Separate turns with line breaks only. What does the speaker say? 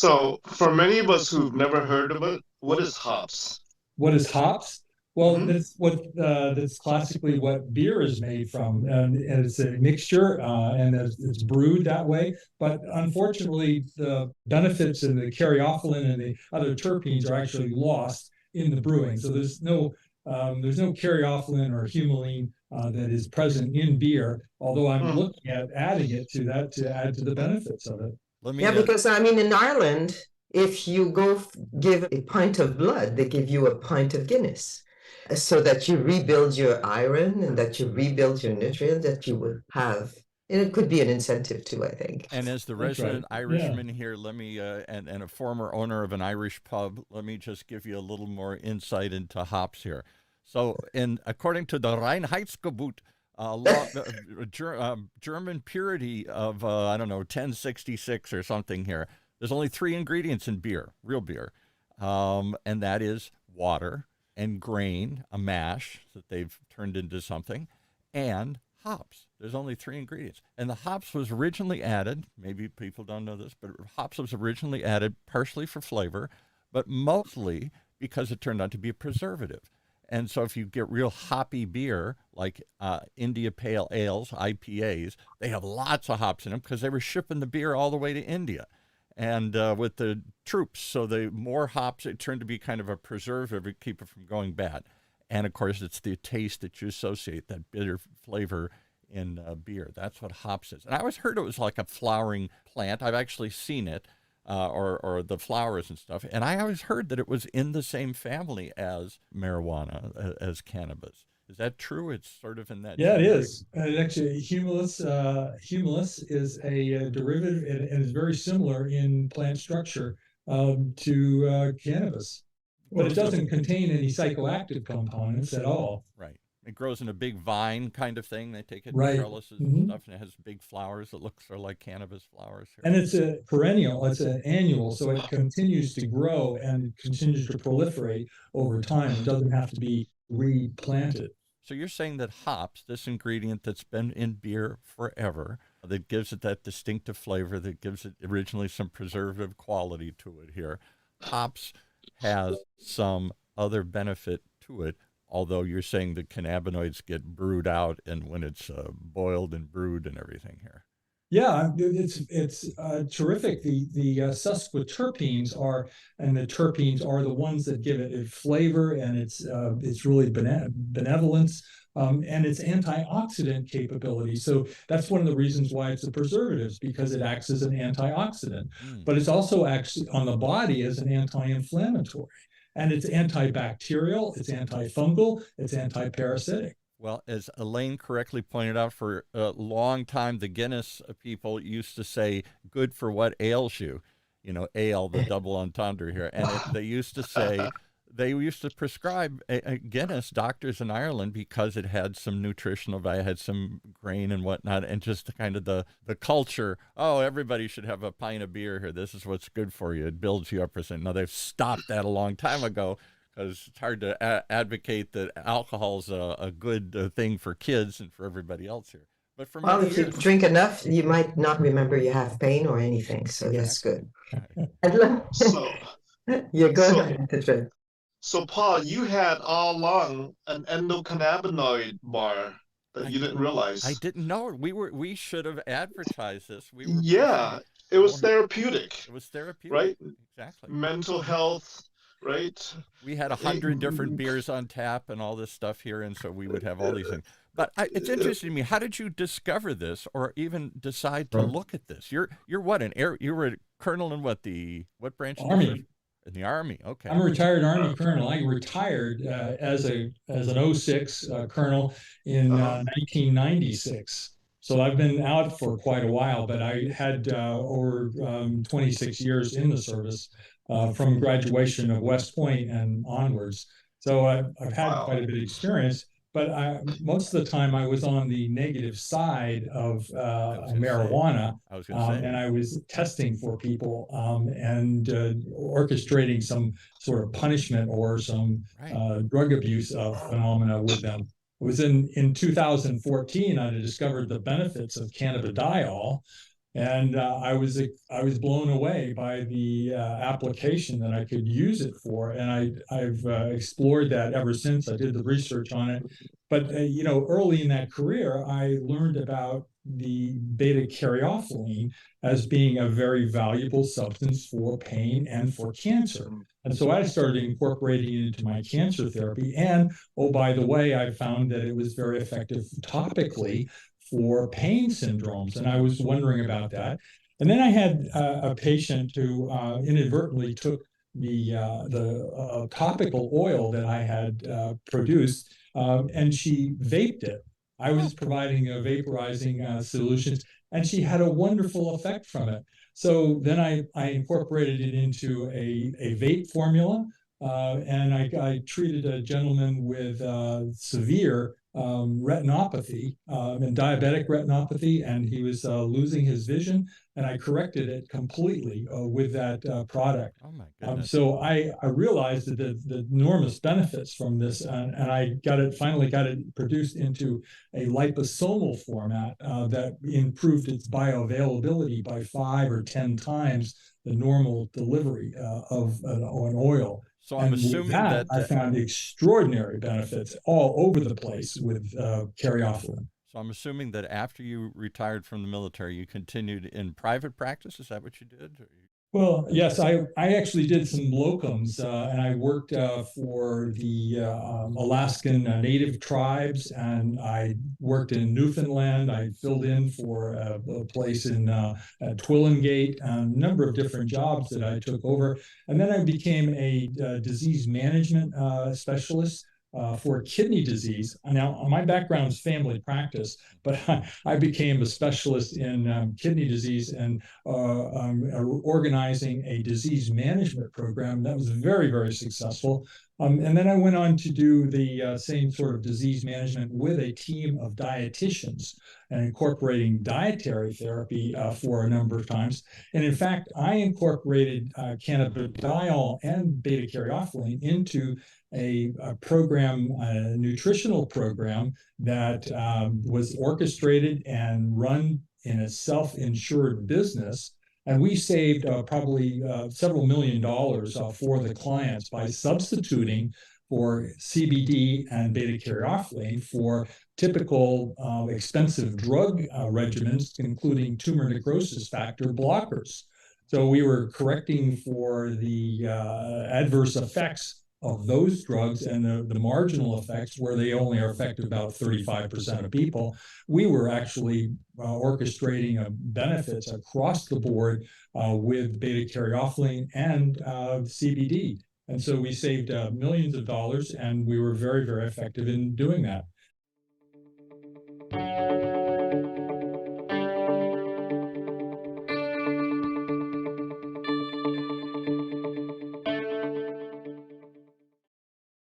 So, for many of us who've never heard of it, what is hops?
What is hops? Well,
Hmm.
that's classically what beer is made from, and it's a mixture, and it's brewed that way. But unfortunately, the benefits and the caryophyllene and the other terpenes are actually lost in the brewing. So there's no caryophyllene or humulene that is present in beer. Although I'm
Hmm.
looking at adding it to that to add to the benefits of it.
Let
Yeah,
me,
because I mean, in Ireland, if you give a pint of blood, they give you a pint of Guinness, so that you rebuild your iron and that you rebuild your nutrients that you would have. And it could be an incentive too, I think.
and as the
That's right.
resident Irishman here, let me, and a former owner of an Irish pub, let me just give you a little more insight into hops here. So, according to the Reinheitsgebot, German purity of, I don't know, 1066 or something here, there's only three ingredients in beer, real beer, and that is water and grain, a mash that they've turned into something, and hops. There's only three ingredients. And the hops was originally added, maybe people don't know this, but hops was originally added partially for flavor, but mostly because it turned out to be a preservative. And so if you get real hoppy beer, like India Pale Ales, IPAs, they have lots of hops in them because they were shipping the beer all the way to India. And with the troops, so the more hops, it turned to be kind of a preservative to keep it from going bad. And of course, it's the taste that you associate, that bitter flavor in beer. That's what hops is. And I always heard it was like a flowering plant. I've actually seen it, or the flowers and stuff. And I always heard that it was in the same family as marijuana, as cannabis. Is that true? It's sort of in that.
Yeah, it is. Actually, humulus is a derivative and is very similar in plant structure to cannabis, but it doesn't contain any psychoactive components at all.
Right. It grows in a big vine kind of thing. They take it in
Right.
trellises and
Mhm.
stuff, and it has big flowers that look sort of like cannabis flowers here.
And it's a perennial, it's an annual, so it continues to grow and continues to proliferate over time. It doesn't have to be replanted.
So you're saying that hops, this ingredient that's been in beer forever, that gives it that distinctive flavor, that gives it originally some preservative quality to it here, hops has some other benefit to it, although you're saying the cannabinoids get brewed out and when it's boiled and brewed and everything here.
Yeah, it's terrific. The sesquiterpenes are, and the terpenes are the ones that give it a flavor, and it's really benevolence, and its antioxidant capability. So that's one of the reasons why it's a preservative, because it acts as an antioxidant. But it's also acts on the body as an anti-inflammatory, and it's antibacterial, it's antifungal, it's antiparasitic.
Well, as Elaine correctly pointed out, for a long time, the Guinness people used to say, good for what ails you, ale, the double entendre here. And they used to say, they used to prescribe a Guinness, doctors in Ireland, because it had some nutritional value, had some grain and whatnot, and just kind of the culture, oh, everybody should have a pint of beer here. This is what's good for you. It builds you up. Now, they've stopped that a long time ago, because it's hard to advocate that alcohol is a good thing for kids and for everybody else here. But for
Well,
many
if you
years,
drink enough, you might not remember you have pain or anything. So that's good.
So,
You're
so,
good.
so Paul, you had all along an endocannabinoid bar that you didn't realize.
I didn't know it. We should have advertised this.
Yeah, it was therapeutic.
It was therapeutic,
right?
Exactly.
Mental health, right?
We had 100 different beers on tap and all this stuff here, and so we would have all these things. But it's interesting to me. How did you discover this, or even decide to look at this? You're what, you were a colonel in what branch?
Army.
In the Army. Okay.
I'm a retired Army colonel. I retired as an '06 colonel in 1996. So I've been out for quite a while, but I had over 26 years in the service from graduation of West Point and onwards. So I've had quite a bit of experience, but most of the time I was on the negative side of marijuana, and I was testing for people and orchestrating some sort of punishment or some drug abuse phenomena with them. It was in 2014 I discovered the benefits of cannabidiol, And I was blown away by the application that I could use it for, and I've explored that ever since. I did the research on it, but you know, early in that career, I learned about the beta-caryophyllene as being a very valuable substance for pain and for cancer. And so I started incorporating it into my cancer therapy. And oh, by the way, I found that it was very effective topically for pain syndromes. And I was wondering about that. And then I had a patient who inadvertently took the topical oil that I had produced, and she vaped it. I was providing vaporizing solutions, and she had a wonderful effect from it. So then I incorporated it into a vape formula, and I treated a gentleman with severe retinopathy and diabetic retinopathy, and he was losing his vision, and I corrected it completely with that product.
Oh my goodness.
So I realized that the enormous benefits from this, and I finally got it produced into a liposomal format that improved its bioavailability by 5 or 10 times the normal delivery of an oil.
So I'm assuming that
I found extraordinary benefits all over the place with Caryophyllene.
So I'm assuming that after you retired from the military, you continued in private practice. Is that what you did?
Well, yes, I actually did some locums, and I worked for the Alaskan Native tribes, and I worked in Newfoundland. I filled in for a place in Twillingate, a number of different jobs that I took over. And then I became a disease management specialist for kidney disease. Now, my background is family practice, but I became a specialist in kidney disease and organizing a disease management program that was very, very successful. And then I went on to do the same sort of disease management with a team of dietitians and incorporating dietary therapy for a number of times. And in fact, I incorporated cannabidiol and beta-caryophyllene into a program, a nutritional program that was orchestrated and run in a self-insured business. And we saved probably several $1 million for the clients by substituting for CBD and beta-caryophyllene for typical expensive drug regimens, including tumor necrosis factor blockers. So we were correcting for the adverse effects of those drugs and the marginal effects where they only are effective about 35% of people. We were actually orchestrating benefits across the board with beta-caryophyllene and CBD. And so we saved millions of dollars, and we were very, very effective in doing that.